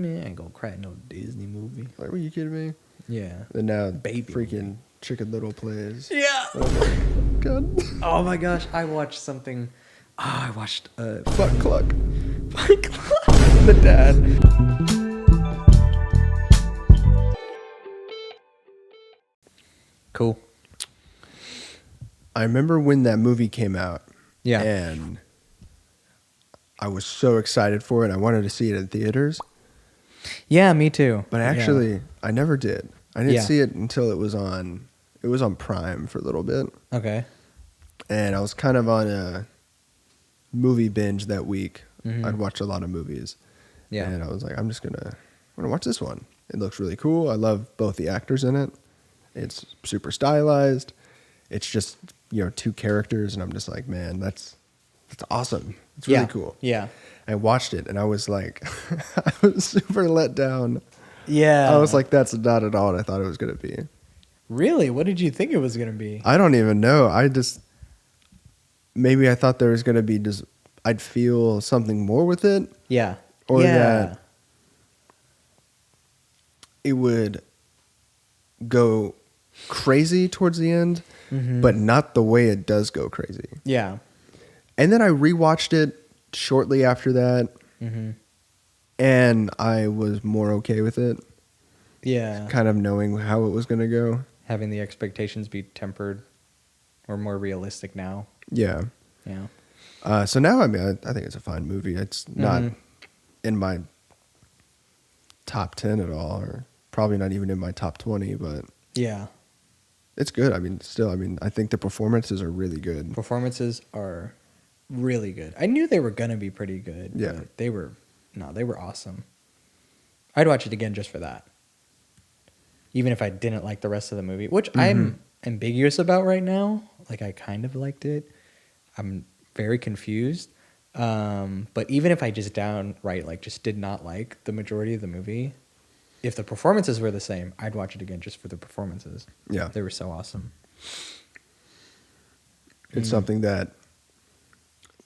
Man, I ain't gonna cry at no Disney movie. Like, were you kidding me? Yeah. And now Baby freaking movie. Chicken Little plays. Yeah. God. Oh my gosh, I watched something. I watched Fuck Cluck. the dad. Cool. I remember when that movie came out. Yeah. And I was so excited for it. I wanted to see it in theaters. Yeah, me too. But actually, I never did. I didn't Yeah. see it until it was on Prime for a little bit. Okay. And I was kind of on a movie binge that week. Mhm. I'd watched a lot of movies. Yeah. And I was like, I'm gonna watch this one. It looks really cool. I love both the actors in it. It's super stylized. It's just, two characters, and I'm just like, man, that's awesome. It's really cool. Yeah. I watched it and I was like, I was super let down. Yeah. I was like, that's not at all what I thought it was gonna be. Really? What did you think it was gonna be? I don't even know. Maybe I thought there was gonna be I'd feel something more with it. Yeah. Or yeah. that it would go crazy towards the end, but not the way it does go crazy. Yeah. And then I rewatched it shortly after that, and I was more okay with it. Yeah. Kind of knowing how it was going to go. Having the expectations be tempered or more realistic now. Yeah. Yeah. So now, I think it's a fine movie. It's not in my top 10 at all, or probably not even in my top 20, but Yeah. it's good. I think the performances are really good. Performances are really good. I knew they were gonna be pretty good. Yeah. But they were awesome. I'd watch it again just for that. Even if I didn't like the rest of the movie, which I'm ambiguous about right now. Like, I kind of liked it. I'm very confused. But even if I just downright just did not like the majority of the movie, if the performances were the same, I'd watch it again just for the performances. Yeah. They were so awesome. It's something that,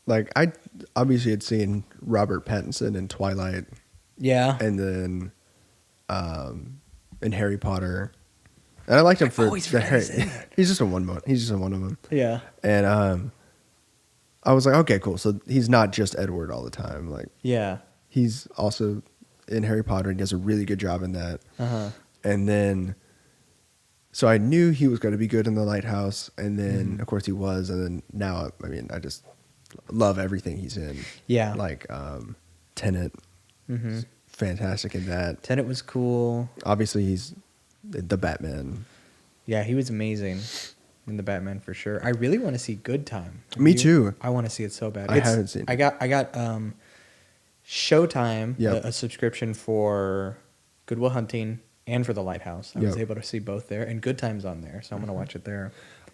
I obviously had seen Robert Pattinson in Twilight. Yeah. And then in Harry Potter. And I liked him for always forget he's in it. He's just in one of them. Yeah. And I was like, okay, cool. So he's not just Edward all the time. Yeah. He's also in Harry Potter and does a really good job in that. Uh-huh. And then, so I knew he was going to be good in the Lighthouse. And then, of course, he was. And then now, I just love everything he's in. Yeah. Tenet. He's fantastic in that. Tenet was cool. Obviously, he's the Batman. Yeah, he was amazing in the Batman for sure. I really want to see Good Time. Me too. I want to see it so bad. I haven't seen it. I got Showtime, Yep. a subscription for Good Will Hunting and for the Lighthouse. I was Yep. able to see both there, and Good Time's on there, so I'm gonna watch it there.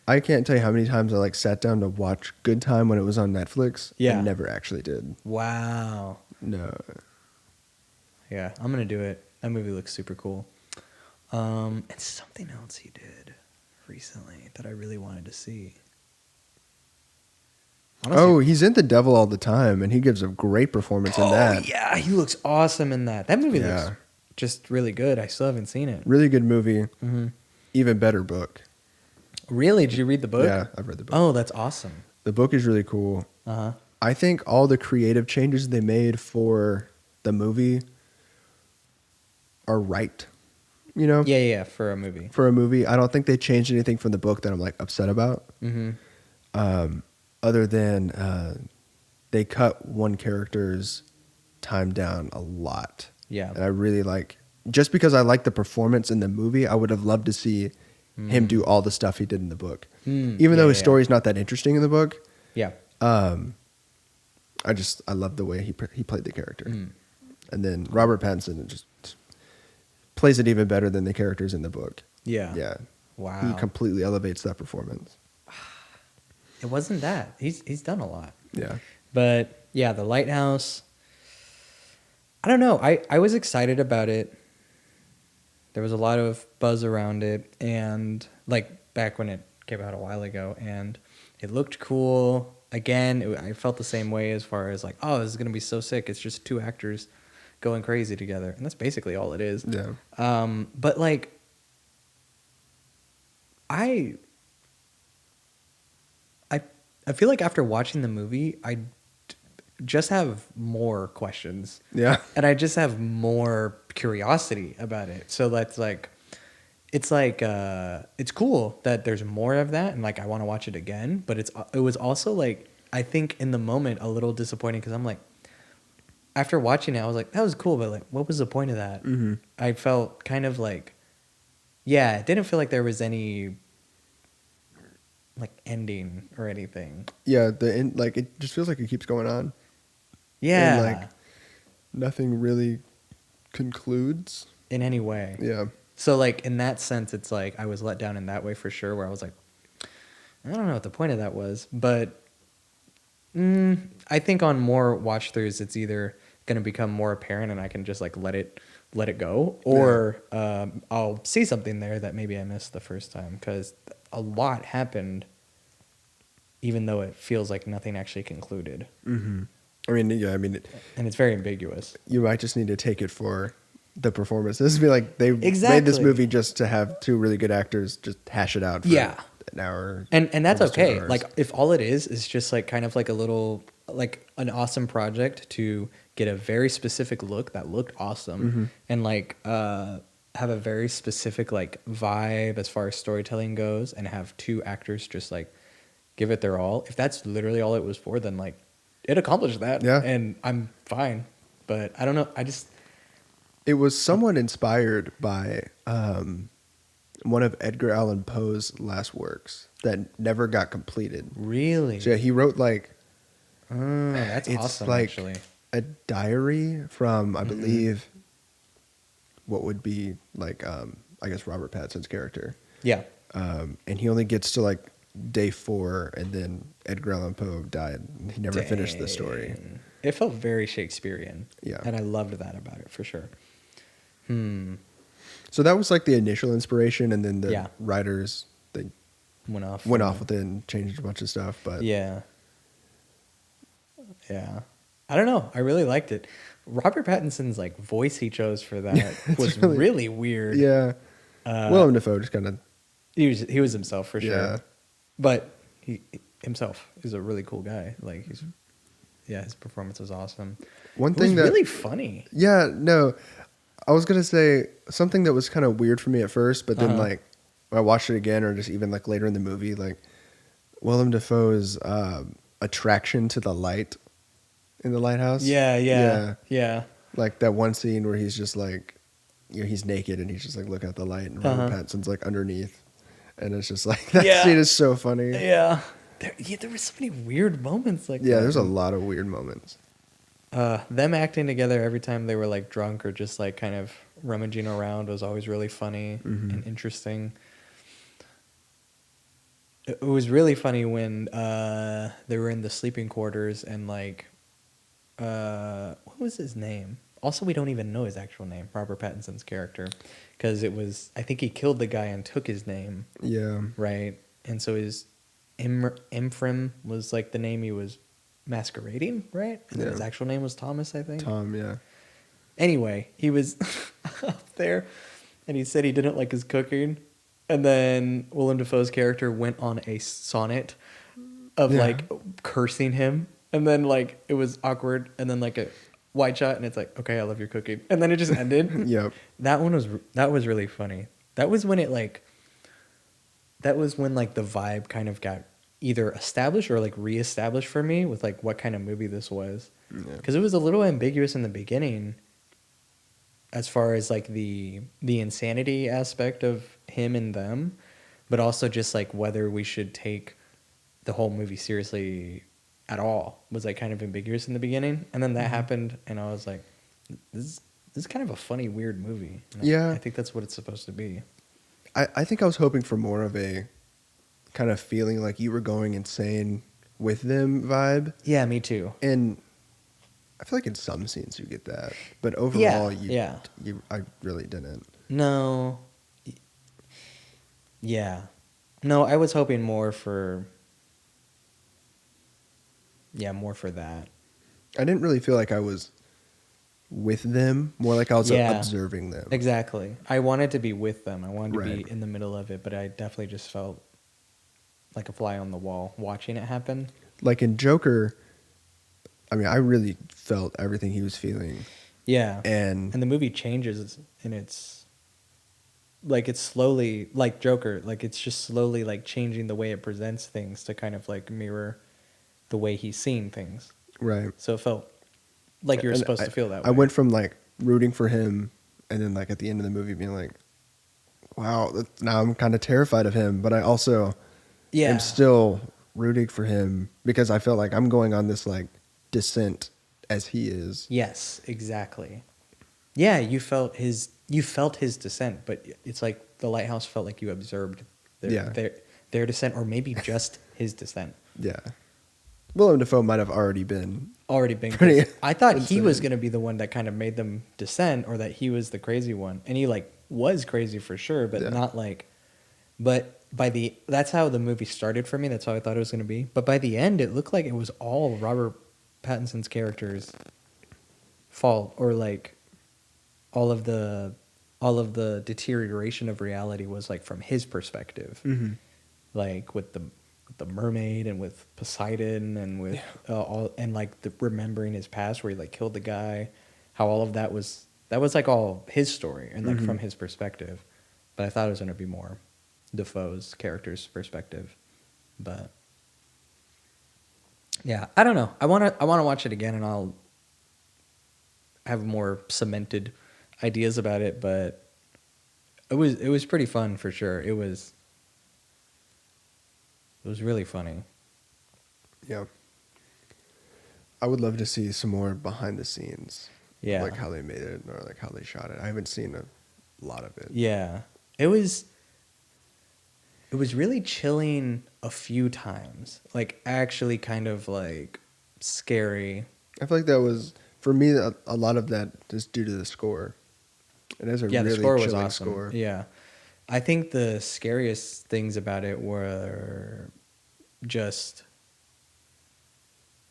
I can't tell you how many times I sat down to watch Good Time when it was on Netflix. Yeah. And never actually did. Wow. No. Yeah, I'm gonna do it. That movie looks super cool. And something else he did recently that I really wanted to see. Oh, he's in The Devil All the Time, and he gives a great performance in that. Yeah, he looks awesome in that. That movie Yeah. looks just really good. I still haven't seen it. Really good movie. Mm-hmm. Even better book. Really? Did you read the book? Yeah, I've read the book. Oh, that's awesome. The book is really cool. Uh-huh. I think all the creative changes they made for the movie are right. Yeah, for a movie. For a movie. I don't think they changed anything from the book that I'm upset about. Mm-hmm. Other than they cut one character's time down a lot. Yeah. And I really just because I like the performance in the movie, I would have loved to see him do all the stuff he did in the book. Even though his story's not that interesting in the book. Yeah. I love the way he played the character. And then Robert Pattinson just plays it even better than the characters in the book. Yeah. Yeah. Wow. He completely elevates that performance. It wasn't that. He's done a lot. Yeah. But yeah, the Lighthouse. I don't know. I was excited about it. There was a lot of buzz around it, and back when it came out a while ago, and it looked cool. Again, I felt the same way as far as oh, this is gonna be so sick. It's just two actors going crazy together, and that's basically all it is. Yeah. But like, I I I feel like after watching the movie, just have more questions. Yeah. And I just have more curiosity about it. So that's like, it's cool that there's more of that, and like I want to watch it again. But it was also like, I think in the moment a little disappointing, because I'm like, after watching it, I was like, that was cool, but like, what was the point of that? Mm-hmm. I felt kind of like, yeah, it didn't feel like there was any like ending or anything. Yeah. Like it just feels like it keeps going on. Yeah, And like nothing really concludes. in any way. Yeah. So like in that sense, it's like I was let down in that way for sure. Where I was like, I don't know what the point of that was, but I think on more watch throughs, it's either going to become more apparent, and I can just like let it go, or I'll see something there that maybe I missed the first time, because a lot happened, even though it feels like nothing actually concluded. Mm-hmm. I mean, yeah. I mean, And it's very ambiguous. you might just need to take it for the performances. Be like, they made this Exactly. movie just to have two really good actors just hash it out for an hour. And that's almost 2 okay. hours. Like if all it is just like kind of like a little, like an awesome project to get a very specific look that looked awesome, Mm-hmm. and like have a very specific like vibe as far as storytelling goes, and have two actors just like give it their all. If that's literally all it was for, then like it accomplished that. Yeah. And I'm fine. But I don't know. It was somewhat inspired by one of Edgar Allan Poe's last works that never got completed. Really? So yeah, he wrote like That's it's awesome, like actually. a diary from I believe what would be like I guess Robert Pattinson's character. Yeah. And he only gets to like day 4, and then Edgar Allan Poe died. He never finished the story. Dang. It felt very Shakespearean. Yeah. And I loved that about it for sure. So that was like the initial inspiration, and then the Yeah. writers they Went off. went off with it and changed a bunch of stuff. But Yeah. Yeah. I don't know. I really liked it. Robert Pattinson's like voice he chose for that it's was really- really weird. yeah, Willem Dafoe just kind of He was himself for sure. Yeah. But he himself is a really cool guy. Like his performance was awesome. one It was thing that really funny. yeah no, I was gonna say something that was kind of weird for me at first, but then like when I watched it again, or just even like later in the movie, like Willem Dafoe's attraction to the light in the lighthouse. Yeah. Like that one scene where he's just like, you know, he's naked and he's just like looking at the light, and Robert Pattinson's like underneath, and it's just like that Yeah. scene is so funny. Yeah. There were so many weird moments like that. Yeah, there's a lot of weird moments. Them acting together every time they were like drunk or just like kind of rummaging around was always really funny and interesting. It was really funny when they were in the sleeping quarters, and like what was his name? Also, we don't even know his actual name, Robert Pattinson's character, because I think he killed the guy and took his name, Yeah. right? And so his Ephraim was like the name he was masquerading, right? And then his Yeah. actual name was Thomas, I think. Tom, yeah. Anyway, he was up there, and he said he didn't like his cooking, and then Willem Dafoe's character went on a sonnet of Yeah. like cursing him, and then like it was awkward, and then like a wide shot, and it's like, okay, I love your cooking, and then it just ended. Yep. That was really funny. That was when like the vibe kind of got either established or like reestablished for me with like what kind of movie this was, Yeah. because it was a little ambiguous in the beginning as far as like the insanity aspect of him and them, but also just like whether we should take the whole movie seriously at all was like kind of ambiguous in the beginning, and then that happened, and I was like, this is kind of a funny, weird movie. And Yeah. I think that's what it's supposed to be. I think I was hoping for more of a kind of feeling like you were going insane with them vibe. Yeah, me too. And I feel like in some scenes you get that, but overall, I really didn't. No. Yeah. No, I was hoping more for that. I didn't really feel like I was with them, more like I was Yeah. observing them. Exactly. I wanted to be with them. I wanted to Right. be in the middle of it, but I definitely just felt like a fly on the wall watching it happen. Like in Joker, I mean, I really felt everything he was feeling. Yeah. And the movie changes and it's like it's slowly like Joker, like it's just slowly like changing the way it presents things to kind of like mirror the way he's seeing things. right. So it felt like you were And supposed to feel that I way. went from like rooting for him and then like at the end of the movie being like, wow, now I'm kind of terrified of him, but I also Yeah. am still rooting for him because I felt like I'm going on this like descent as he is. Yes, exactly. Yeah, you felt his descent, but it's like the Lighthouse felt like you observed Yeah. their descent, or maybe just his descent. Yeah. Willem Dafoe might have already been. Already been. Pretty I thought he was insane. going to be the one that kind of made them descend, or that he was the crazy one, and he like was crazy for sure, but Yeah. not like. But that's how the movie started for me. That's how I thought it was going to be. But by the end, it looked like it was all Robert Pattinson's character's fault, or like all of the deterioration of reality was like from his perspective, Mm-hmm. like with the mermaid and with Poseidon and with all, and like the remembering his past where he like killed the guy, how all of that was like all his story and like Mhm. from his perspective. But I thought it was going to be more Defoe's character's perspective. But yeah, I don't know. I want to watch it again and I'll have more cemented ideas about it, but it was pretty fun for sure. It was really funny. Yeah. I would love to see some more behind the scenes. Yeah. Like how they made it or like how they shot it. I haven't seen a lot of it. Yeah. It was really chilling a few times. Like actually kind of like scary. I feel like that was, for me, a lot of that is due to the score. It has a Yeah, really the score was chilling awesome. score. Yeah. I think the scariest things about it were just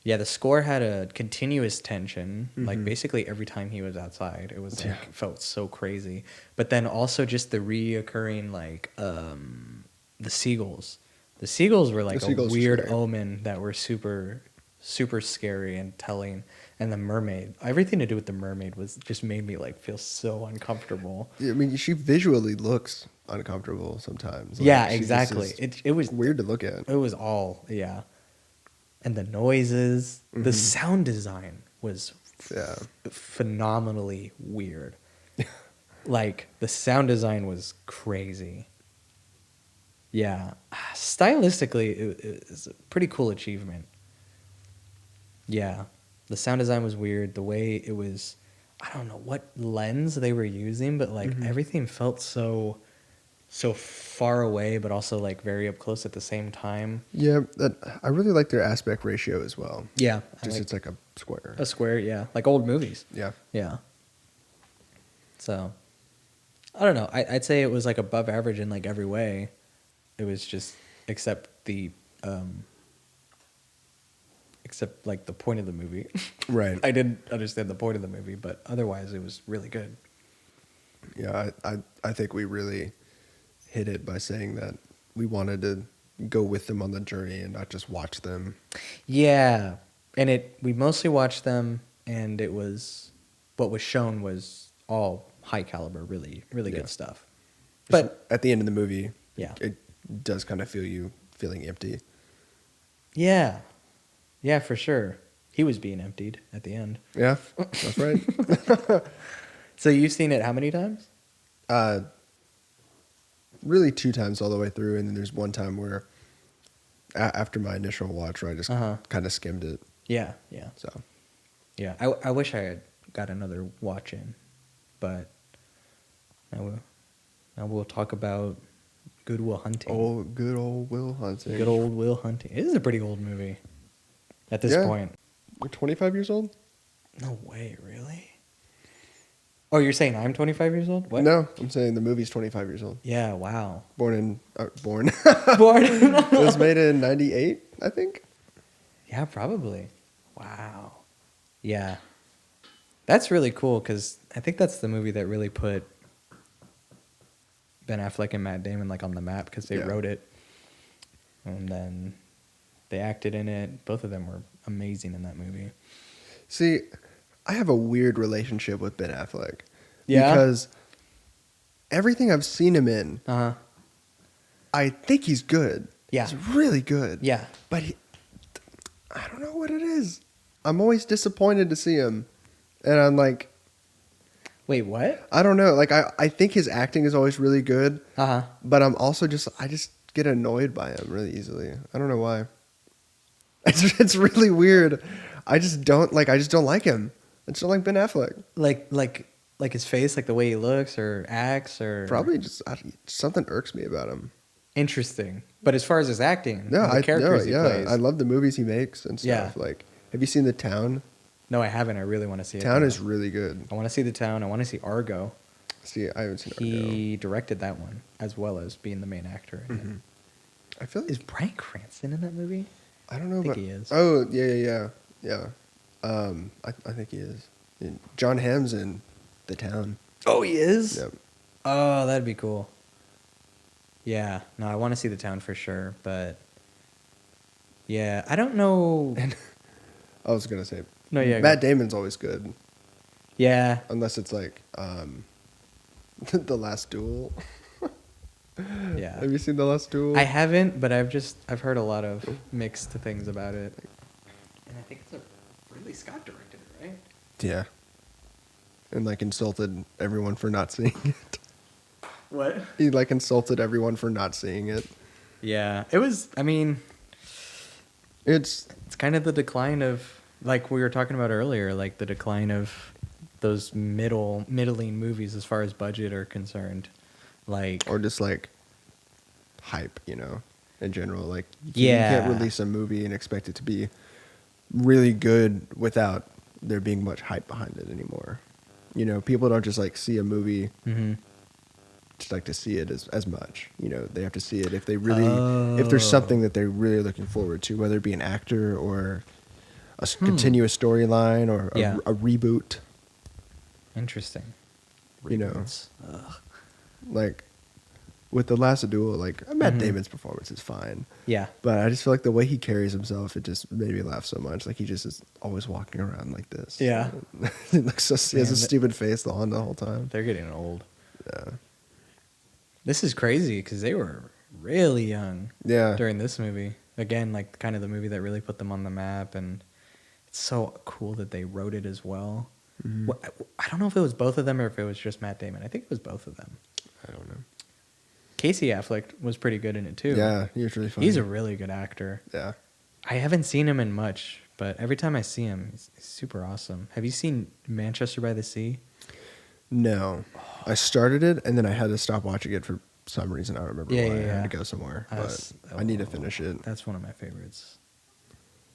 the score had a continuous tension, like Mhm. basically every time he was outside. It was like Yeah. it felt so crazy. But then also just the reoccurring like the seagulls. The seagulls were like The a seagulls were weird scary. omen that were super super scary and telling. And the mermaid, everything to do with the mermaid was just made me like feel so uncomfortable. I mean, she visually looks uncomfortable sometimes. Like, Yeah, she just exactly. is It was weird to look at. It was all, yeah. And the noises, the Mhm. sound design was Yeah. phenomenally weird. Like, the sound design was crazy. Yeah. Stylistically, it's a pretty cool achievement. Yeah. The sound design was weird. The way it was, I don't know what lens they were using, but like Mhm. everything felt so far away, but also like very up close at the same time. Yeah, I really like their aspect ratio as well. Yeah, Just it's like a square. a square, yeah, like old movies. Yeah. Yeah. So, I don't know. I'd say it was like above average in like every way. It was just except like the point of the movie. Right. I didn't understand the point of the movie, but otherwise it was really good. Yeah, I think we really hit it by saying that we wanted to go with them on the journey and not just watch them. Yeah, and we mostly watched them, and it was what was shown was all high caliber, really really Yeah. good stuff. But at the end of the movie, Yeah. it does kind of feel you feeling empty. Yeah, yeah, for sure. He was being emptied at the end. Yeah, that's right. So you've seen it how many times? Really 2 times all the way through, and then there's one time where after my initial watch where I just kind of skimmed it. Yeah, yeah, So yeah. I wish I had got another watch in, but now we'll talk about Good Will Hunting. good old Will Hunting. Good old Will Hunting. It is a pretty old movie at this Yeah. point. You're 25 years old? No way, really? Oh, you're saying I'm 25 years old? What? No, I'm saying the movie's 25 years old. Yeah, wow. Born. Born? It was made in 98, I think. Yeah, probably. Wow. Yeah. That's really cool because I think that's the movie that really put Ben Affleck and Matt Damon like on the map because they wrote it, and then they acted in it. Both of them were amazing in that movie. See, I have a weird relationship with Ben Affleck. Yeah? Because everything I've seen him in, Uh-huh. I think he's good. Yeah. He's really good. Yeah. But I don't know what it is. I'm always disappointed to see him. And I'm like, Wait, what? I don't know. Like, I think his acting is always really good. Uh-huh. But I'm also I just get annoyed by him really easily. I don't know why. It's really weird. I just don't like him. I just don't like Ben Affleck. Like his face, like the way he looks or acts or... Probably just something irks me about him. Interesting. But as far as his acting, No, the characters he plays... I love the movies he makes and stuff. Yeah. Like, have you seen The Town? No, I haven't. I really want to see it. Town is really good. I want to see The Town. I want to see Argo. See, I haven't seen Argo. He directed that one as well as being the main actor in Mhm. it. I feel like Is Bryan Cranston in that movie? I don't know. I think but, he is. Oh yeah. I think he is. And John Hamm's in The Town. Oh, he is? Yep. Oh, that'd be cool. Yeah. No, I want to see The Town for sure, but... Yeah, I don't know... I was gonna say. No, yeah. Matt Damon's always good, Yeah. unless it's like The Last Duel. Yeah. Have you seen The Last Duel? I haven't, but I've heard a lot of mixed things about it. And I think it's a Ridley Scott directed it, right? Yeah. And like insulted everyone for not seeing it. What? He like insulted everyone for not seeing it. Yeah. It was, I mean, It's it's kind of the decline of, like we were talking about earlier, like the decline of those middling movies as far as budget are concerned. Like, or just like hype, in general. Like you Yeah. can't release a movie and expect it to be really good without there being much hype behind it anymore. People don't just like see a movie mhm. just like to see it as much. They have to see it if they really if there's something that they're really looking forward to, whether it be an actor or a continuous storyline or Yeah. a reboot. Interesting. Reboots. Ugh. Like with The Last Duel, like Matt Mhm. Damon's performance is fine. Yeah. But I just feel like the way he carries himself, it just made me laugh so much. Like he just is always walking around like this. Yeah. He looks so, he has a Man, stupid face the whole time. They're getting old. Yeah. This is crazy because they were really young Yeah. during this movie. Again, like kind of the movie that really put them on the map, and it's so cool that they wrote it as well. Mhm. I don't know if it was both of them or if it was just Matt Damon. I think it was both of them. I don't know. Casey Affleck was pretty good in it too. Yeah, he was really funny. He's a really good actor. Yeah. I haven't seen him in much, but every time I see him, he's super awesome. Have you seen Manchester by the Sea? No. I started it and then I had to stop watching it for some reason. I don't remember Yeah, why. yeah, I yeah. had to go somewhere. That's- But I need to finish it. That's one of my favorites.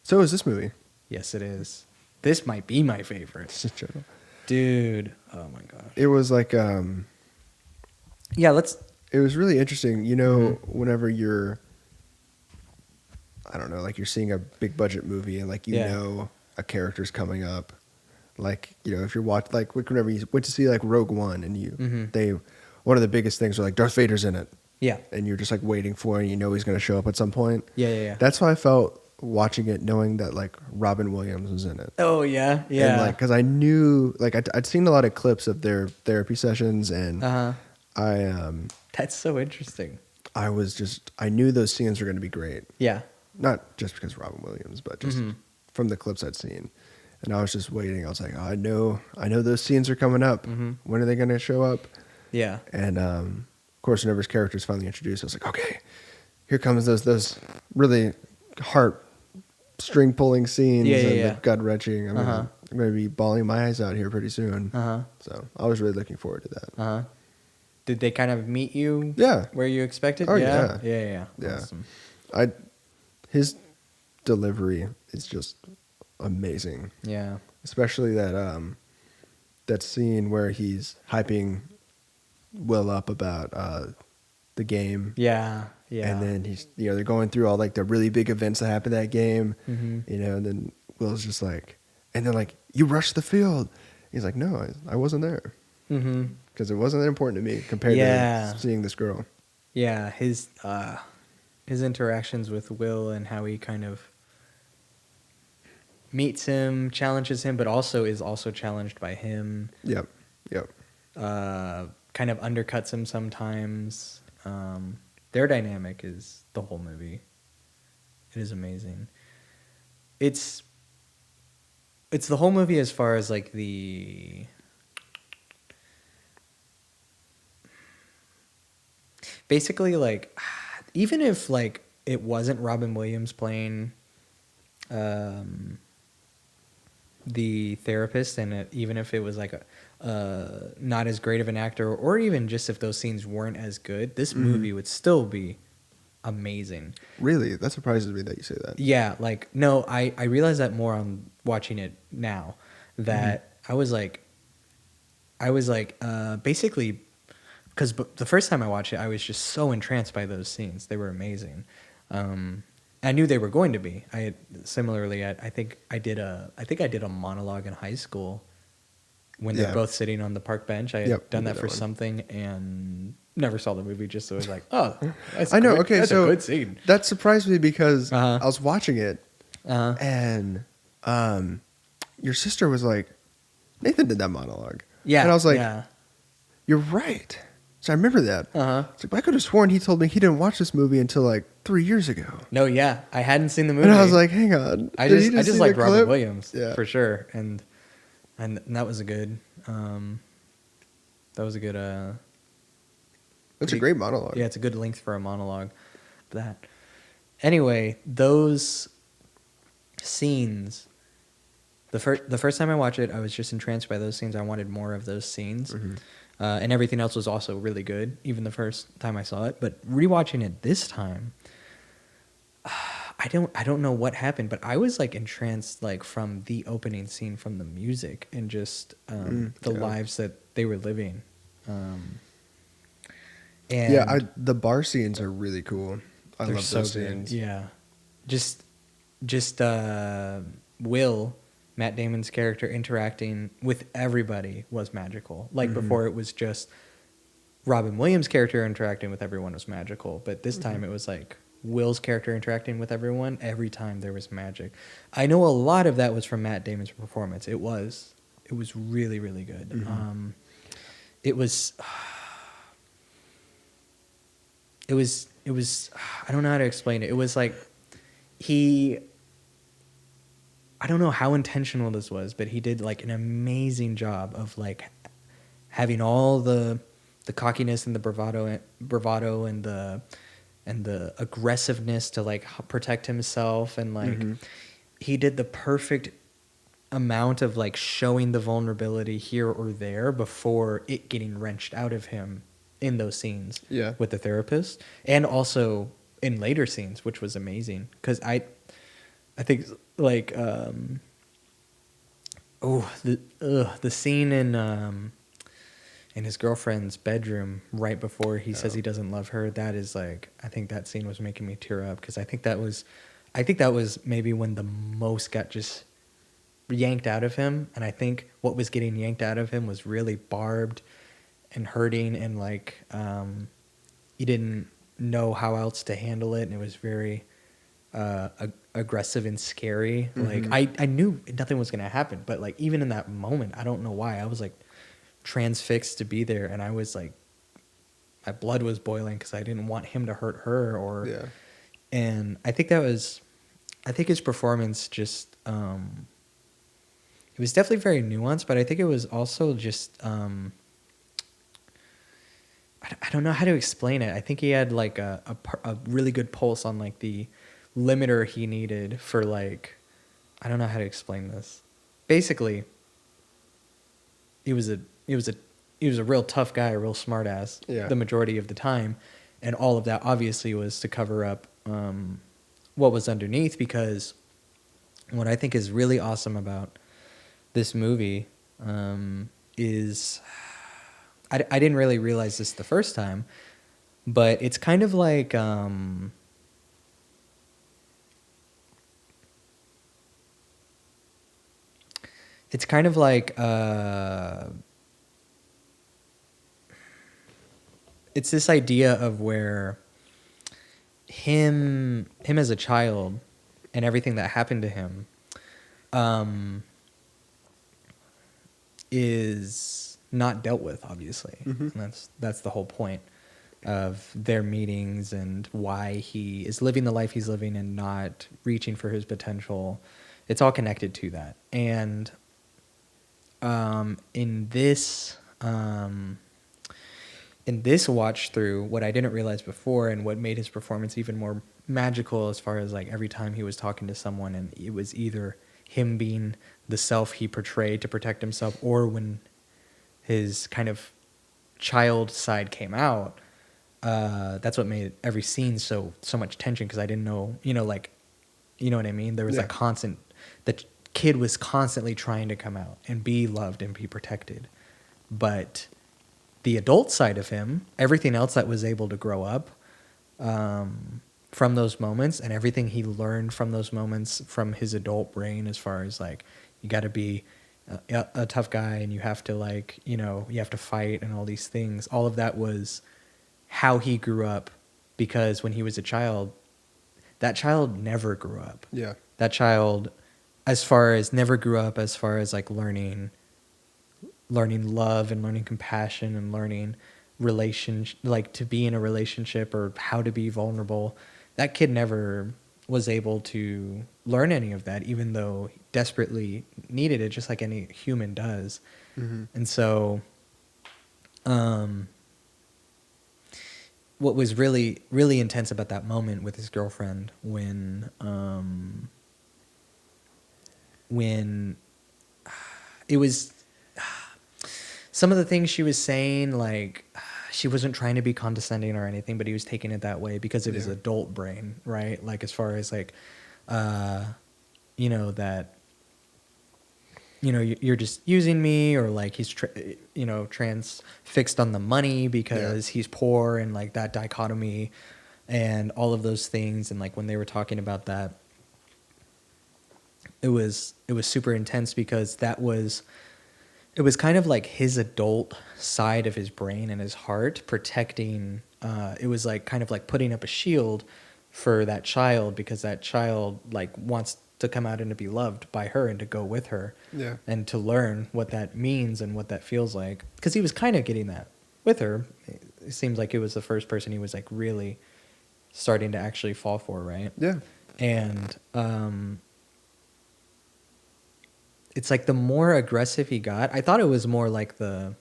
So is this movie. Yes, it is. This might be my favorite. It's just general. Dude. Oh my gosh. It was like Yeah, let's... it was really interesting. Whenever you're I don't know, like you're seeing a big budget movie and like Yeah. a character's coming up. Like, if you're like whenever you went to see like Rogue One and Mhm. one of the biggest things are like Darth Vader's in it. Yeah. And you're just like waiting for it and he's going to show up at some point. Yeah. That's how I felt watching it, knowing that like Robin Williams was in it. Oh, yeah. Yeah. And like, cause I knew, like I'd seen a lot of clips of their therapy sessions and Uh-huh. I That's so interesting. I knew those scenes were going to be great. Yeah. Not just because of Robin Williams, but just Mhm. from the clips I'd seen. And I was just waiting. I was like, I know those scenes are coming up. Mhm. When are they going to show up? Yeah. And of course, whenever his character's finally introduced, I was like, okay, here comes those really heart-string pulling scenes Yeah, and yeah. the gut-wrenching. I'm Uh-huh. going to be bawling my eyes out here pretty soon. Uh-huh. So I was really looking forward to that. Uh-huh. Did they kind of meet you Yeah. where you expected? Oh, Yeah. yeah. Yeah. Yeah. Awesome. His delivery is just amazing. Yeah. Especially that scene where he's hyping Will up about the game. Yeah. Yeah. And then he's they're going through all like the really big events that happen that game. Mhm. And then Will's just like, and they're like, you rushed the field. He's like, no, I wasn't there Mm-hmm. because it wasn't that important to me compared Yeah. to seeing this girl. Yeah, his interactions with Will and how he kind of meets him, challenges him, but also is also challenged by him. Yep. Yep. Kind of undercuts him sometimes. Their dynamic is the whole movie. It is amazing. It's the whole movie as far as like the basically like even if like it wasn't Robin Williams playing the therapist, and even if it was like a not as great of an actor, or even just if those scenes weren't as good, this movie would still be amazing. Really, that surprises me that you say that. Yeah, like no, I realize that more on watching it now. That I was like basically because the first time I watched it, I was just so entranced by those scenes. They were amazing. I knew they were going to be. I had similarly. I think I did a monologue in high school when they're both sitting on the park bench. I had done that for something and never saw the movie. Just so it was like, oh, that's I know. good. Okay, That's so a good scene. that surprised me because I was watching it, Uh-huh. and your sister was like, Nathan did that monologue. Yeah, and I was like, yeah. you're right. So I remember that. Uh-huh. It's like, but I could have sworn he told me he didn't watch this movie until like 3 years ago. No, yeah, I hadn't seen the movie. And I was like, hang on. I Did he just see like the Robin clip? Williams, Yeah. for sure, and that was a good. That was a good. It's a great monologue. Yeah, it's a good length for a monologue. That. Anyway, those scenes. The first time I watched it, I was just entranced by those scenes. I wanted more of those scenes, and everything else was also really good. Even the first time I saw it, but rewatching it this time, I don't know what happened, but I was like entranced, like from the opening scene, from the music and just the lives that they were living. And Yeah, the bar scenes are really cool. I they're love so those good. scenes. Yeah, just Will, Matt Damon's character, interacting with everybody was magical. Like before, it was just Robin Williams' character interacting with everyone was magical, but this time it was like Will's character interacting with everyone. Every time there was magic. I know a lot of that was from Matt Damon's performance. It was really, really good. It was I don't know how to explain it. It was like I don't know how intentional this was, but he did like an amazing job of like having all the cockiness and the bravado and the aggressiveness to like protect himself, and like he did the perfect amount of like showing the vulnerability here or there before it getting wrenched out of him in those scenes with the therapist, and also in later scenes, which was amazing because I think like the scene in his girlfriend's bedroom right before he says he doesn't love her, that is like, I think that scene was making me tear up because I think that was maybe when the most got just yanked out of him, and I think what was getting yanked out of him was really barbed and hurting, and like he didn't know how else to handle it, and it was very aggressive and scary. Like I knew nothing was gonna happen, but like even in that moment, I don't know why, I was like transfixed to be there, and I was like, my blood was boiling because I didn't want him to hurt her, or and I think his performance just it was definitely very nuanced, but I think it was also just I don't know how to explain it. I think he had like a really good pulse on like the limiter he needed for like, I don't know how to explain this. Basically, he was a real tough guy, a real smart ass the majority of the time, and all of that obviously was to cover up what was underneath, because what I think is really awesome about this movie is I didn't really realize this the first time, but it's kind of like it's kind of like it's this idea of where him as a child and everything that happened to him is not dealt with, obviously. Mm-hmm. And that's the whole point of their meetings and why he is living the life he's living and not reaching for his potential. It's all connected to that. And in this watch through, what I didn't realize before and what made his performance even more magical, as far as like every time he was talking to someone and it was either him being the self he portrayed to protect himself, or when his kind of child side came out, that's what made every scene so much tension, because I didn't know, like, you know what I mean? There was Yeah. that constant, the kid was constantly trying to come out and be loved and be protected. But the adult side of him, everything else that was able to grow up from those moments, and everything he learned from those moments from his adult brain, as far as like, you got to be a tough guy and you have to like, you have to fight and all these things. All of that was how he grew up, because when he was a child, that child never grew up. Yeah. That child, never grew up as far as like learning love and learning compassion and learning like to be in a relationship or how to be vulnerable. That kid never was able to learn any of that, even though he desperately needed it, just like any human does. Mm-hmm. And so, what was really, really intense about that moment with his girlfriend, when it was some of the things she was saying, like, she wasn't trying to be condescending or anything, but he was taking it that way because of his adult brain, right? Like, as far as like, that, you're just using me, or like he's, transfixed on the money because he's poor, and like that dichotomy and all of those things. And like when they were talking about that, it was super intense, because it was kind of like his adult side of his brain and his heart protecting. It was like kind of like putting up a shield for that child, because that child like wants to come out and to be loved by her and to go with her, and to learn what that means and what that feels like. Because he was kind of getting that with her. It seems like it was the first person he was like really starting to actually fall for, right? Yeah. And it's like the more aggressive he got, I thought it was more like the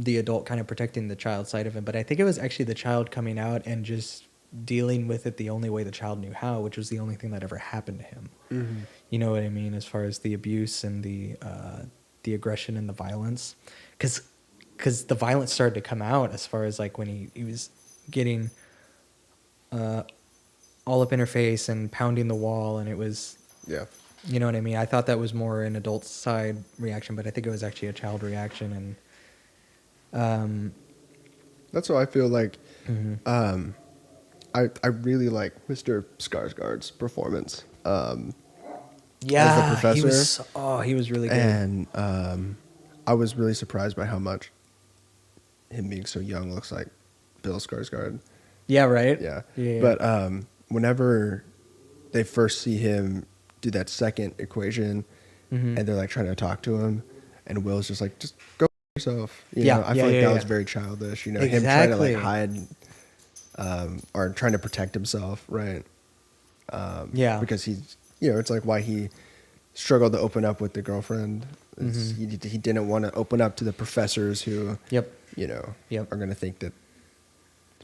adult kind of protecting the child side of him, but I think it was actually the child coming out and just dealing with it the only way the child knew how, which was the only thing that ever happened to him. Mm-hmm. You know what I mean? As far as the abuse and the aggression and the violence, because the violence started to come out, as far as like when he was getting all up in her face and pounding the wall, and it was, you know what I mean? I thought that was more an adult side reaction, but I think it was actually a child reaction. And that's what I feel like. mm-hmm. I really like Mr. Skarsgård's performance. Yeah, as the professor. He was really good. And I was really surprised by how much him being so young looks like Bill Skarsgård. Yeah, right? Yeah. Yeah. But whenever they first see him do that second equation, mm-hmm. and they're like trying to talk to him, and Will's just like, just go yourself. I feel like that was very childish. Exactly. Him trying to like hide or trying to protect himself, right? Because he's, it's like why he struggled to open up with the girlfriend. Mm-hmm. He didn't want to open up to the professors who, are going to think that,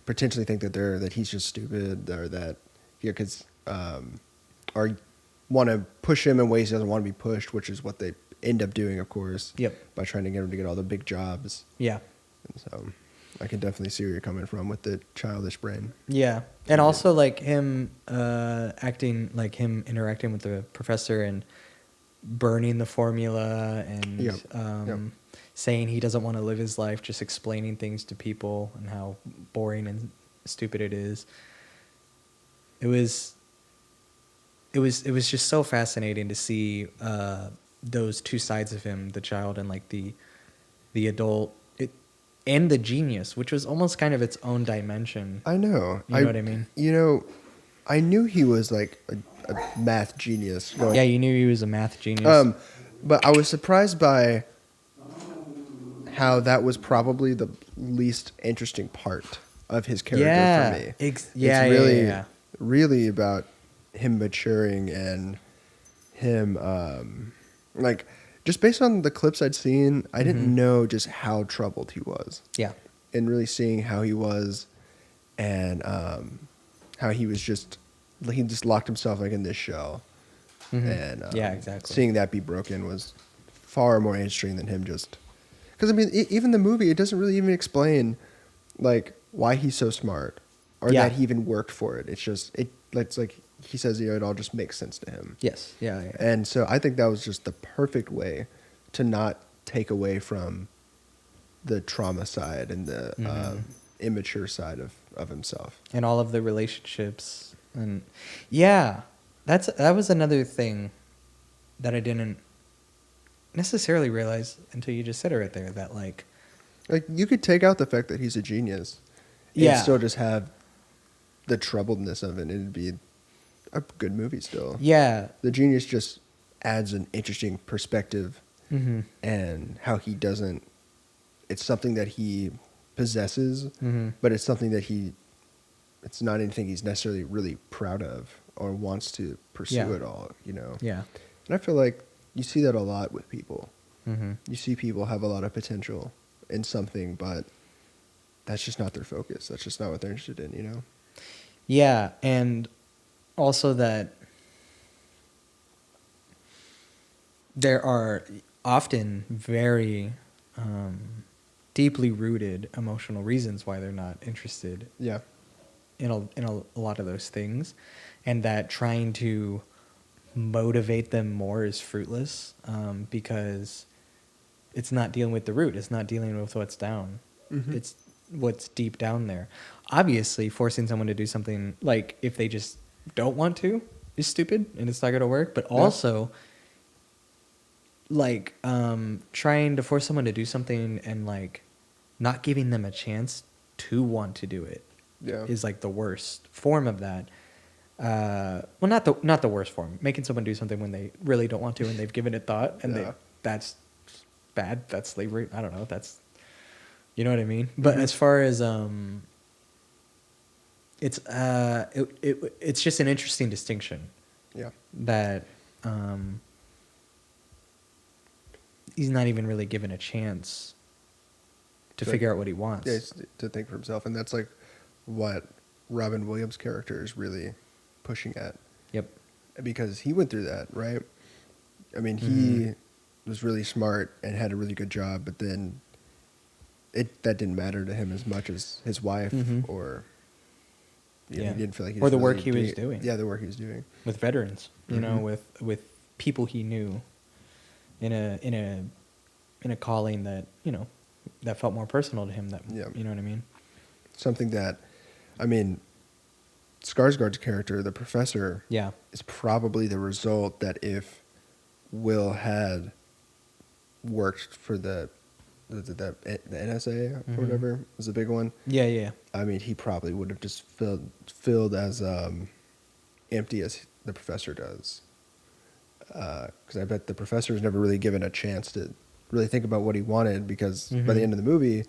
potentially think that he's just stupid, or that, because, or want to push him in ways he doesn't want to be pushed, which is what they end up doing, of course. By trying to get him to get all the big jobs. Yeah. And so I can definitely see where you're coming from with the childish brain. Yeah. And also like him acting, like him interacting with the professor and burning the formula and saying he doesn't want to live his life, just explaining things to people and how boring and stupid it is. It it was just so fascinating to see those two sides of him, the child and like the adult, and the genius, which was almost kind of its own dimension. I know. You know what I mean? You know, I knew he was like a math genius. Yeah, you knew he was a math genius. But I was surprised by how that was probably the least interesting part of his character Yeah, for me. it's Really, really about him maturing and him, like, just based on the clips I'd seen, I didn't know just how troubled he was. Yeah. And really seeing how he was and how he just locked himself like in this shell. And Yeah, exactly. seeing that be broken was far more interesting than him just... Because, I mean, even the movie, it doesn't really even explain, like, why he's so smart or that he even worked for it. It's just, it's like he says, you know, it all just makes sense to him. Yes. Yeah. And so I think that was just the perfect way to not take away from the trauma side and the immature side of himself. And all of the relationships. And yeah, that was another thing that I didn't necessarily realize until you just said it right there, that like you could take out the fact that he's a genius and still just have the troubledness of it, and it'd be a good movie still. Yeah. The genius just adds an interesting perspective and how he doesn't... It's something that he possesses, but it's something that it's not anything he's necessarily really proud of or wants to pursue at all, you know? Yeah. And I feel like you see that a lot with people. Mm-hmm. You see people have a lot of potential in something, but that's just not their focus. That's just not what they're interested in, you know? Yeah. And also that there are often very deeply rooted emotional reasons why they're not interested in a lot of those things, and that trying to motivate them more is fruitless because it's not dealing with the root. It's not dealing with what's down. It's what's deep down there. Obviously, forcing someone to do something, like if they just don't want to, is stupid and it's not going to work. But also, like trying to force someone to do something and like not giving them a chance to want to do it is like the worst form of that. Well, not the worst form. Making someone do something when they really don't want to and they've given it thought, and that's bad. That's slavery. I don't know. That's, you know what I mean. But as far as it's just an interesting distinction. Yeah. That he's not even really given a chance to figure out what he wants. Yeah, to think for himself, and that's like what Robin Williams' character is really pushing at. Yep. Because he went through that, right? I mean, he was really smart and had a really good job, but then that didn't matter to him as much as his wife or he didn't feel like he was the work really he was doing. Yeah, the work he was doing With veterans, you know, with people he knew in a calling that, you know, that felt more personal to him, that you know what I mean? Something that, I mean, Skarsgård's character, the professor, is probably the result that if Will had worked for the NSA or whatever was the big one. Yeah. I mean, he probably would have just filled as empty as the professor does. Because I bet the professor was never really given a chance to really think about what he wanted, because by the end of the movie,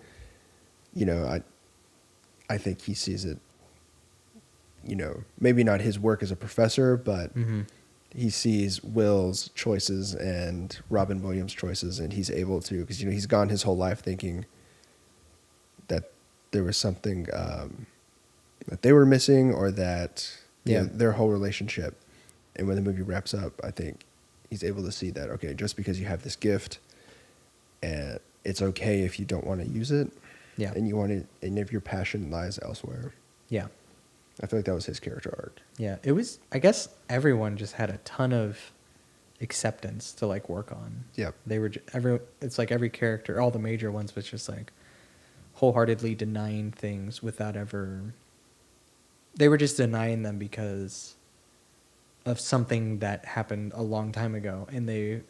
you know, I think he sees it, you know, maybe not his work as a professor, but he sees Will's choices and Robin Williams' choices, and he's able to, because, you know, he's gone his whole life thinking that there was something that they were missing, or that you know, their whole relationship. And when the movie wraps up, I think he's able to see that, okay, just because you have this gift, and it's okay if you don't want to use it, and you want it, and if your passion lies elsewhere. Yeah. I feel like that was his character arc. Yeah, it was. I guess everyone just had a ton of acceptance to like work on. Yeah, they were it's like every character, all the major ones, was just like wholeheartedly denying things without ever. They were just denying them because of something that happened a long time ago, and they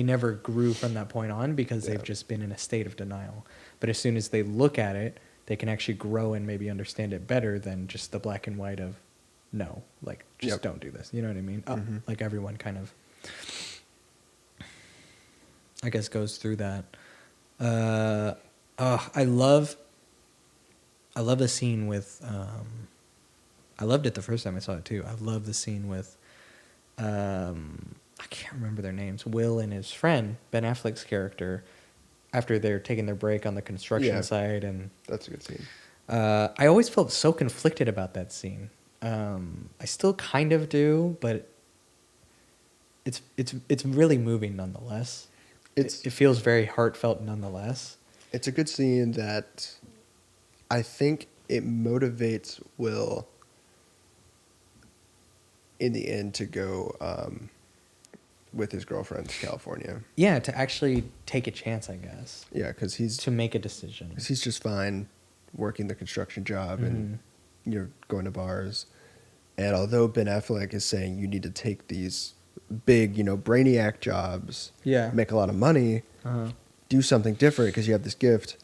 never grew from that point on because they've just been in a state of denial. But as soon as they look at it, they can actually grow and maybe understand it better than just the black and white of no, like just don't do this. You know what I mean? Like everyone kind of, I guess, goes through that. I love the scene with. I loved it the first time I saw it too. I love the scene with. I can't remember their names. Will and his friend Ben Affleck's character, after they're taking their break on the construction site, and that's a good scene. I always felt so conflicted about that scene. I still kind of do, but it's really moving nonetheless. It feels very heartfelt nonetheless. It's a good scene that I think it motivates Will in the end to go with his girlfriend to California. Yeah, to actually take a chance, I guess. Yeah, because to make a decision. Because he's just fine working the construction job and you're going to bars. And although Ben Affleck is saying you need to take these big, brainiac jobs, make a lot of money, do something different because you have this gift.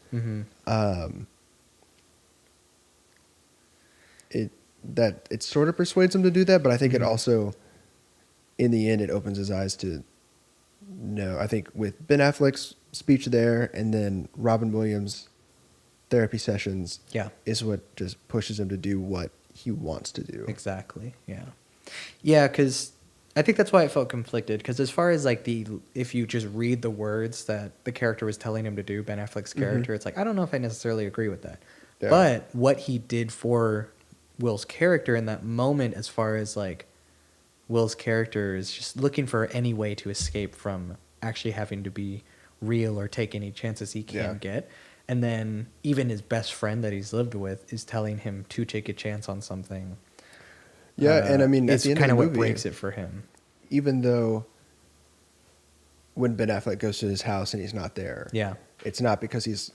It sort of persuades him to do that, but I think it also, in the end, it opens his eyes to no. I think with Ben Affleck's speech there and then Robin Williams' therapy sessions, is what just pushes him to do what he wants to do. Exactly. Yeah, because I think that's why it felt conflicted. Because as far as like if you just read the words that the character was telling him to do, Ben Affleck's character, it's like I don't know if I necessarily agree with that. Yeah. But what he did for Will's character in that moment, as far as like Will's character is just looking for any way to escape from actually having to be real or take any chances he can get. And then even his best friend that he's lived with is telling him to take a chance on something. Yeah, and I mean, it's kind of what breaks it for him. Even though when Ben Affleck goes to his house and he's not there, it's not because he's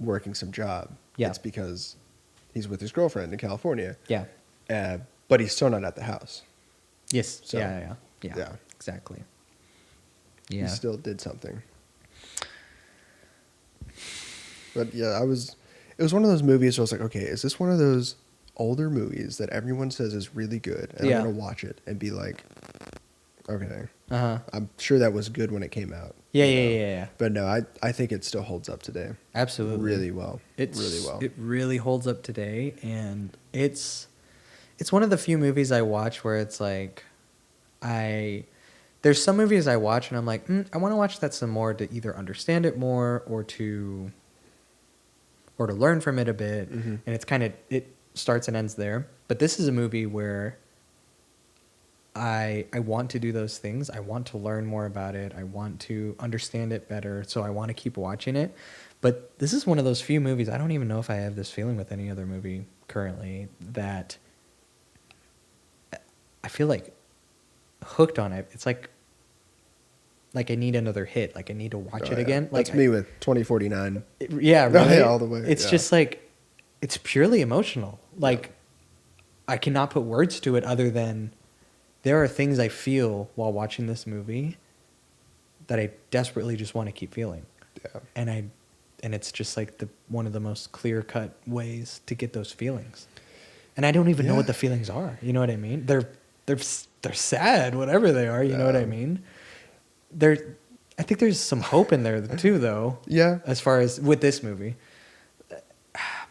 working some job. It's because he's with his girlfriend in California. But he's still not at the house. Yes. So, yeah. Exactly. Yeah. He still did something. But yeah, it was one of those movies where I was like, okay, is this one of those older movies that everyone says is really good? And I'm going to watch it and be like, okay. I'm sure that was good when it came out. Yeah. But no, I think it still holds up today. Absolutely. Really well. Really well. It really holds up today. And it's one of the few movies I watch where it's like, there's some movies I watch and I'm like, I want to watch that some more to either understand it more or to learn from it a bit. And it's kind of, it starts and ends there. But this is a movie where I want to do those things. I want to learn more about it. I want to understand it better. So I want to keep watching it. But this is one of those few movies, I don't even know if I have this feeling with any other movie currently, that I feel like hooked on it. It's like I need another hit. Like I need to watch it again. Like that's me with 2049. Yeah, right. All the way. It's just like, it's purely emotional. Like I cannot put words to it other than there are things I feel while watching this movie that I desperately just want to keep feeling. Yeah. And it's just like one of the most clear-cut ways to get those feelings. And I don't even know what the feelings are. You know what I mean? They're sad, whatever they are. You know what I mean? I think there's some hope in there too, though. Yeah. As far as with this movie,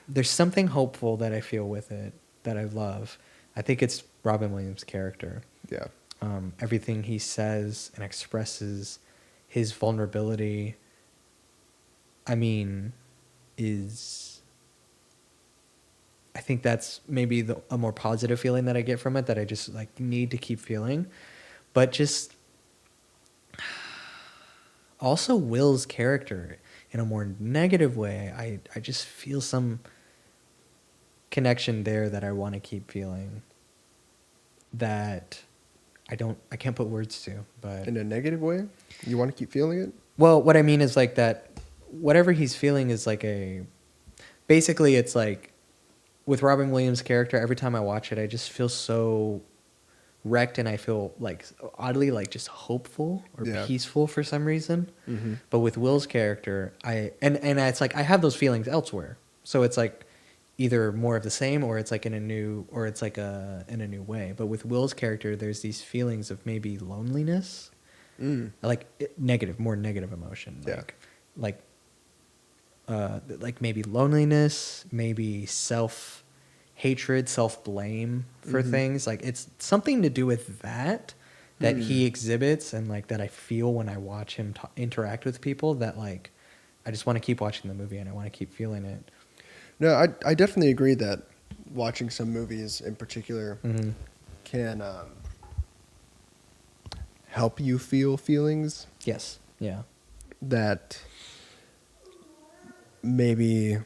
there's something hopeful that I feel with it that I love. I think it's Robin Williams' character. Yeah. Everything he says and expresses, his vulnerability, I mean, I think that's maybe a more positive feeling that I get from it, that I just like need to keep feeling. But just also Will's character in a more negative way, I just feel some connection there that I want to keep feeling, that I can't put words to. But in a negative way? You want to keep feeling it? Well, what I mean is like that whatever he's feeling is like basically it's like with Robin Williams' character, every time I watch it, I just feel so wrecked and I feel like oddly like just hopeful or Yeah. peaceful for some reason. Mm-hmm. But with Will's character, and it's like I have those feelings elsewhere. So it's like either more of the same or it's like in a new way. But with Will's character, there's these feelings of maybe loneliness, like more negative emotion, Yeah. like maybe loneliness, maybe self hatred, self blame for things. Like it's something to do with that he exhibits and like that I feel when I watch him interact with people. That like I just want to keep watching the movie and I want to keep feeling it. No, I definitely agree that watching some movies in particular can help you feel feelings Yes. Yeah. that maybe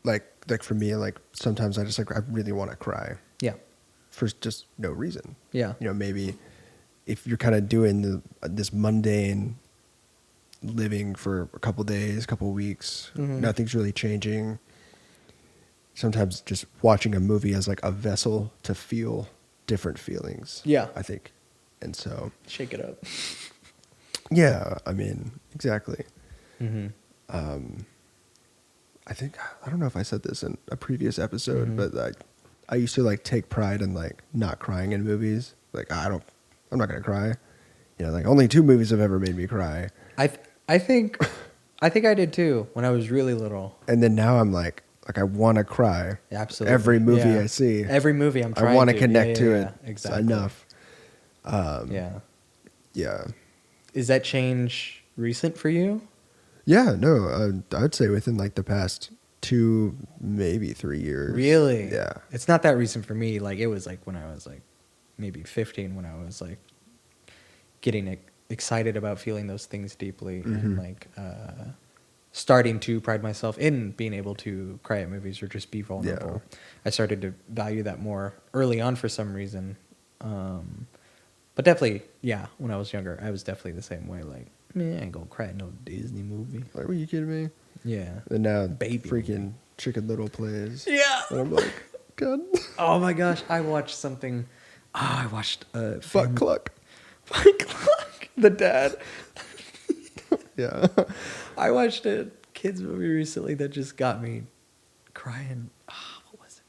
like for me, like sometimes I just like I really want to cry Yeah. for just no reason. Yeah. You know, maybe if you're kind of doing this mundane living for a couple days, couple weeks, nothing's really changing. Sometimes just watching a movie as like a vessel to feel different feelings. Yeah. I think. And so, Shake it up. yeah, I mean, exactly. Mm-hmm. I think, I don't know if I said this in a previous episode, but like I used to like take pride in like not crying in movies. Like I'm not going to cry. You know, like only 2 movies have ever made me cry. I think I did too when I was really little. And then now I'm like I want to cry. Absolutely. Every movie Yeah. I see. Every movie I'm trying I want to to connect to it. Yeah, exactly. Enough. Yeah. Yeah. Is that change recent for you? Yeah, no, I'd say within like the past 2, maybe 3 years. Really? Yeah. It's not that recent for me. Like it was like when I was like maybe 15 when I was like getting excited about feeling those things deeply and like starting to pride myself in being able to cry at movies or just be vulnerable. Yeah. I started to value that more early on for some reason. But definitely, yeah, when I was younger, I was definitely the same way. Like, man, I ain't gonna cry at no Disney movie. Like, were you kidding me? Yeah. And now Baby freaking movie. Chicken Little plays. Yeah. And I'm like, God. Oh my gosh, I watched something. I watched Butt Cluck. Butt Cluck. The dad. Yeah. I watched a kids movie recently that just got me crying. What was it?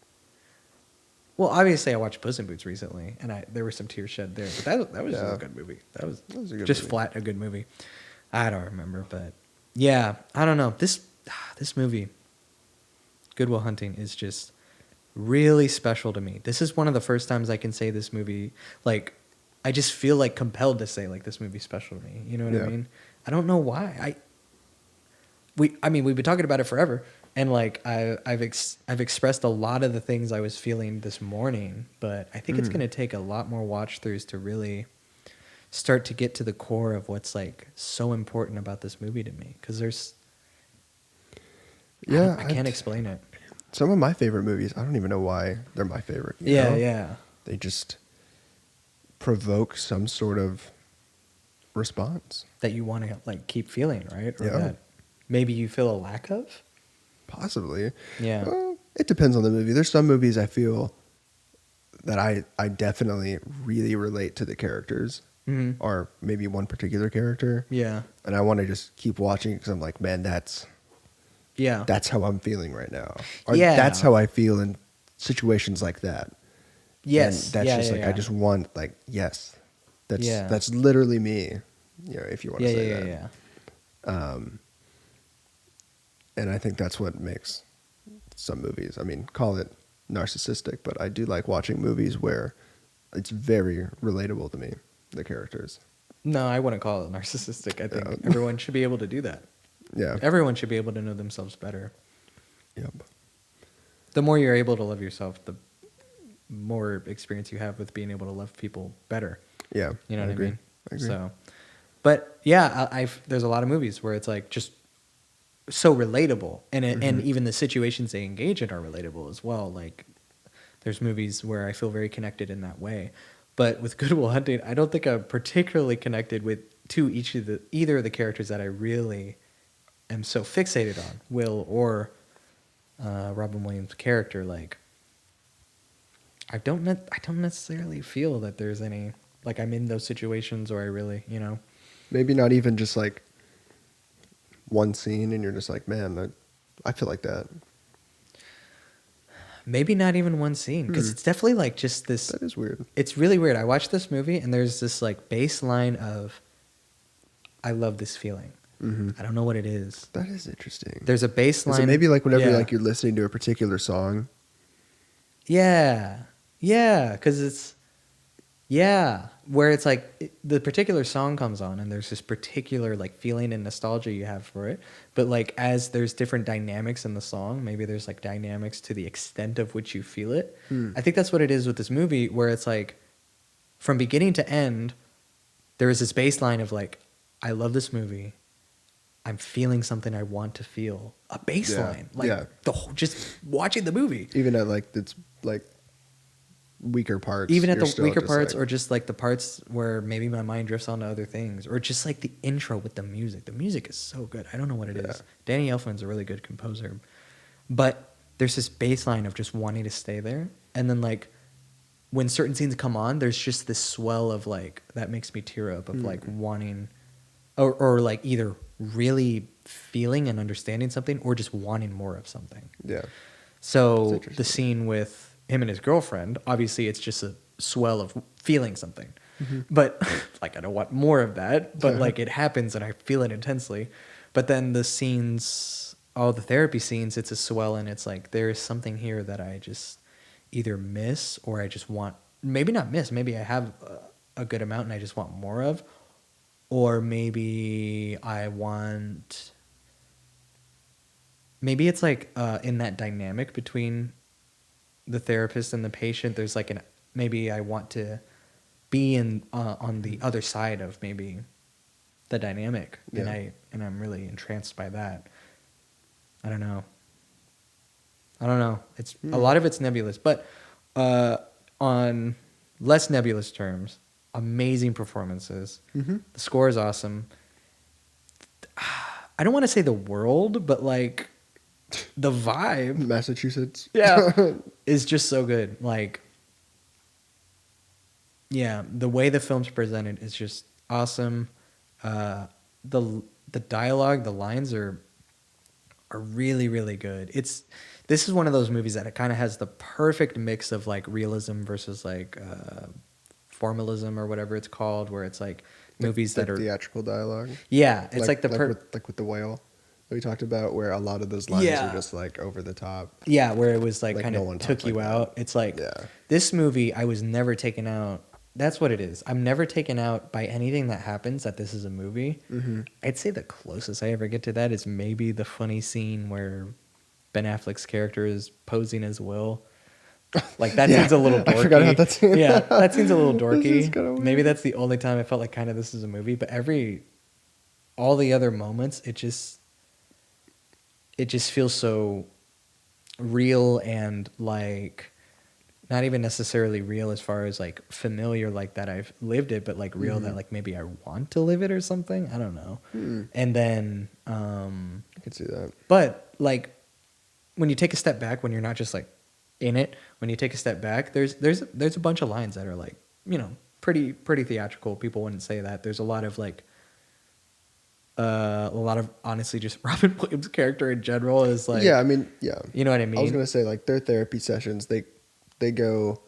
Well, obviously, I watched Puss in Boots recently, and there were some tears shed there. But that was just a good movie. That was a good just movie. flat a good movie. I don't remember, but yeah, I don't know. This movie, Good Will Hunting, is just really special to me. This is one of the first times I can say this movie, like, I just feel like compelled to say like this movie's special to me. You know what I mean? I don't know why. We've been talking about it forever, and like I've expressed a lot of the things I was feeling this morning, but I think it's going to take a lot more watch throughs to really start to get to the core of what's like so important about this movie to me. Because there's, I can't explain it. Some of my favorite movies, I don't even know why they're my favorite. You know? Yeah. They just provoke some sort of response. That you want to like keep feeling, right? Or Yeah. that maybe you feel a lack of. Possibly. Yeah. Well, it depends on the movie. There's some movies I feel that I definitely really relate to the characters, or maybe one particular character. Yeah. And I want to just keep watching because I'm like, man, that's how I'm feeling right now. Or Yeah. that's how I feel in situations like that. Yes. And that's just like, I just want like, yes, that's literally me. You know, if you want to say that. Yeah. And I think that's what makes some movies, I mean, call it narcissistic, but I do like watching movies where it's very relatable to me, the characters. No, I wouldn't call it narcissistic. I think everyone should be able to do that. Yeah. Everyone should be able to know themselves better. Yep. The more you're able to love yourself, the more experience you have with being able to love people better. Yeah. You know what I mean? I agree. So, but yeah, there's a lot of movies where it's like just so relatable, and and even the situations they engage in are relatable as well. Like, there's movies where I feel very connected in that way. But with Good Will Hunting, I don't think I'm particularly connected to either of the characters that I really am so fixated on, Will or Robin Williams' character. Like, I don't necessarily feel that there's any, like, I'm in those situations or I really, Maybe not even just like one scene and you're just like, man, I feel like that. maybe not even one scene, because it's definitely like just this. That is weird. It's really weird. I watched this movie and there's this like baseline of, I love this feeling. I don't know what it is. That is interesting. There's a baseline. Is it maybe like whenever Yeah. like you're listening to a particular song? Yeah. Yeah. Because it's, yeah. Where it's like the particular song comes on and there's this particular like feeling and nostalgia you have for it. But like as there's different dynamics in the song, maybe there's like dynamics to the extent of which you feel it. I think that's what it is with this movie, where it's like from beginning to end, there is this baseline of like, I love this movie. I'm feeling something I want to feel. A baseline. The whole, just watching the movie. Even at like it's like weaker parts. Even at you're the still weaker just parts, like, or just like the parts where maybe my mind drifts onto other things, or just like the intro with the music. The music is so good. I don't know what it is. Danny Elfman's a really good composer, but there's this baseline of just wanting to stay there, and then like when certain scenes come on, there's just this swell of like that makes me tear up of like wanting, or like either really feeling and understanding something, or just wanting more of something. Yeah. So the scene with him and his girlfriend, obviously it's just a swell of feeling something. But like I don't want more of that, but like it happens and I feel it intensely. But then the scenes, all the therapy scenes, it's a swell and it's like there is something here that I just either miss, or I just want, maybe not miss, maybe I have a good amount and I just want more of, or maybe I want, maybe it's like in that dynamic between the therapist and the patient, there's like maybe I want to be in on the other side of maybe the dynamic, and I'm really entranced by that. I don't know. It's a lot of it's nebulous, but on less nebulous terms, amazing performances. The score is awesome. I don't want to say the world, but like the vibe, Massachusetts. is just so good. Like, yeah, the way the film's presented is just awesome. The dialogue, the lines are really, really good. This is one of those movies that it kind of has the perfect mix of like realism versus like formalism or whatever it's called, where it's like movies that are theatrical dialogue. Yeah, it's like with the whale that we talked about, where a lot of those lines are just like over the top. Yeah, where it was like kind no of one took talks you like out. that. It's like Yeah. this movie, I was never taken out. That's what it is. I'm never taken out by anything that happens that this is a movie. I'd say the closest I ever get to that is maybe the funny scene where Ben Affleck's character is posing as Will. Like that scene's a little dorky. I forgot about that scene. Yeah, that scene's a little dorky. Maybe that's the only time I felt like kind of this is a movie. But all the other moments, it just feels so real and like not even necessarily real as far as like familiar, like that I've lived it, but like real that like maybe I want to live it or something. I don't know. And then I could see that. but like when you take a step back, when you're not just like in it, when you take a step back, there's a bunch of lines that are like, pretty theatrical. People wouldn't say that. There's a lot of like honestly just Robin Williams' character in general is like, Yeah, I mean, yeah. You know what I mean? I was gonna say like their therapy sessions, they go.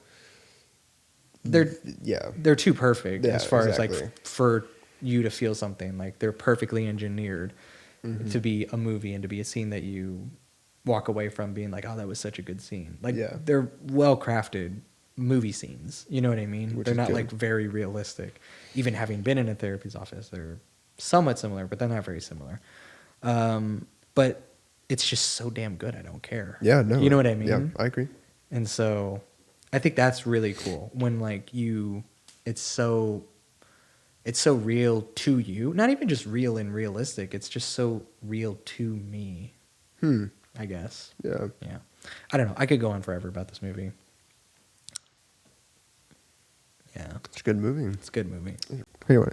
They're too perfect as far as exactly. like for you to feel something. Like they're perfectly engineered to be a movie and to be a scene that you walk away from being like, oh, that was such a good scene. Like they're well crafted movie scenes. You know what I mean? They're not like very realistic. Even having been in a therapist's office, they're somewhat similar, but they're not very similar. But it's just so damn good. I don't care. Yeah, no. You know what I mean? Yeah, I agree. And so I think that's really cool when like it's so real to you. Not even just real and realistic. It's just so real to me. I guess. Yeah. Yeah. I don't know. I could go on forever about this movie. Yeah. It's a good movie. It's a good movie. Anyway.